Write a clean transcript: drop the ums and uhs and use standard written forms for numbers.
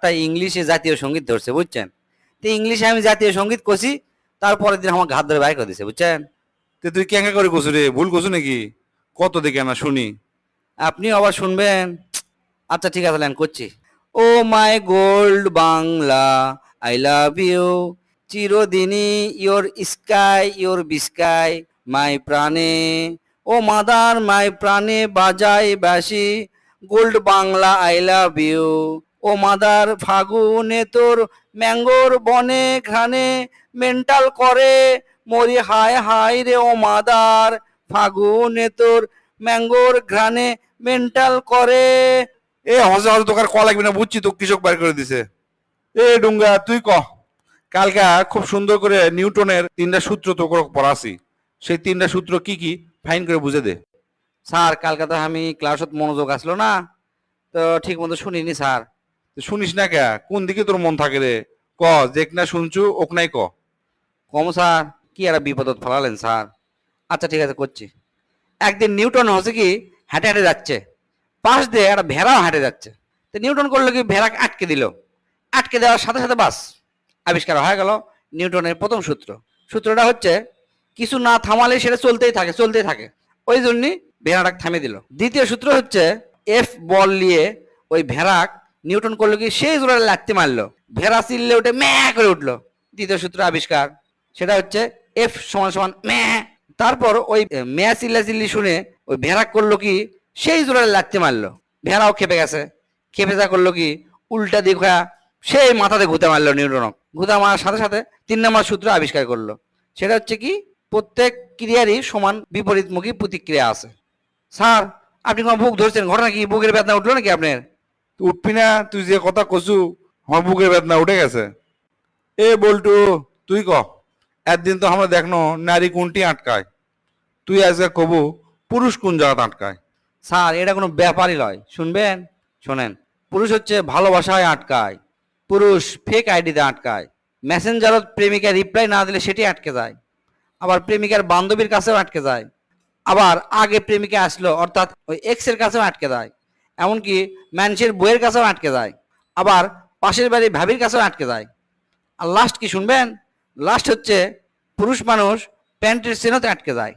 তাই ইংলিশে জাতীয় সঙ্গীত ধরছে বুঝছেন। তো ইংলিশে আমি জাতীয় সঙ্গীত কষি, তারপরের দিন আমার ঘাত ধরে বাইর করে দিছে বুঝছেন। তে তুই কেঙ্কা করে কছু রে, ভুল কছু নাকি? কত দেখে না শুনি। আপনি আবার শুনবেন। আচ্ছা ঠিক আছে, ল্যান করছি। Oh my gold Bangla, I love you, চিরদিনই ইয়োর স্কাই ইয়োর বিস্কাই, মাই প্রাণে ও মাদার মাই প্রাণে বাজাই বাসি, gold Bangla I love you. Oh mother ফাগুনে তোর ম্যাঙ্গোর বনে ঘ্রাণে মেন্টাল করে মরি হায় হায় রে ও মাদার, ফাগুনে তোর ম্যাঙ্গোর ঘ্রাণে মেন্টাল করে। এ হসে হসে তোকার ক লাগবে না, বুঝছি তো কৃষক বাইর করে দিছে। এ ডুঙ্গা তুই ক। কালকা খুব সুন্দর করে নিউটনের 3টা সূত্র তো পড়াছি, সেই 3টা সূত্র কি কি ফাইন করে বুঝে দে। স্যার কালকে তো আমি ক্লাসত মনোযোগ আসলো না, তো ঠিক মতো শুনিনি স্যার। শুনিস না কে, কোন দিকে তোর মন থাকে রে? ক, দেখ না শুনছু ওক নাই ক। কম স্যার, কি একটা বিপদত ফেলালেন স্যার। আচ্ছা ঠিক আছে করছি। একদিন নিউটন হচ্ছে কি হেঁটে হেঁটে যাচ্ছে, পাশ দিয়ে একটা ভেড়াও হেঁটে যাচ্ছে। তো নিউটন করলো কি ভেড়াকে আটকে দিল, আটকে দেওয়ার সাথে সাথে বাস আবিষ্কার হয়ে গেল নিউটনের প্রথম সূত্র। সূত্রটা হচ্ছে কিছু না থামালে সেটা চলতেই থাকে চলতেই থাকে, ওই জন্যই ভেড়াটাকে থামিয়ে দিল। দ্বিতীয় সূত্র হচ্ছে এফ বল নিয়ে ওই ভেড়াক নিউটন করলো কি সেই জোরে লাগতে মারলো, ভেড়া চিল্লে উঠে ম্যা করে উঠলো। দ্বিতীয় সূত্র আবিষ্কার, সেটা হচ্ছে এফ সমান সমান ম্যা। তারপর ওই ম্যা চিল্লা চিল্লি শুনে ওই ভেড়া করলো কি সেই জোরে লাগতে মারলো, ভেড়াও খেপে গেছে। খেপে যা করলো কি উল্টা দিক হয়ে সেই মাথাতে ঘুতে মারলো নিউটনক। ঘুতা মারার সাথে সাথে 3 নম্বর সূত্র আবিষ্কার করলো, সেটা হচ্ছে কি প্রত্যেক ক্রিয়ারই সমান বিপরীতমুখী প্রতিক্রিয়া আছে। স্যার আপনি কোনো বুক ধরছেন, ঘটনা কি বুকের বেদনা উঠলো নাকি আপনার? উঠবি না, তুই যে কথা কছু আমার বুকের বেদনা উঠে গেছে। এ বল্টু তুই ক। একদিন তো আমরা দেখনো নারী কোনটি আটকায়, তুই আজকে কবু পুরুষ কোন জায়গাতে আটকায়। স্যার এটা কোনো ব্যাপারই নয়, শুনবেন? শোনেন, পুরুষ হচ্ছে ভালোবাসায় আটকায়, পুরুষ ফেক আইডিতে আটকায়, মেসেঞ্জারত প্রেমিকা রিপ্লাই না দিলে সেটি আটকে যায়, আবার প্রেমিকার বান্ধবীর কাছেও আটকে যায়, আবার আগে প্রেমিকা আসলো অর্থাৎ ওই এক্স এর কাছেও আটকে যায়, এমনকি মানুষের বইয়ের কাছেও আটকে যায়, আবার পাশের বাড়ির ভাবির কাছেও আটকে যায়। আর লাস্ট কি শুনবেন? লাস্ট হচ্ছে পুরুষ মানুষ প্যান্টের চেনতে আটকে যায়।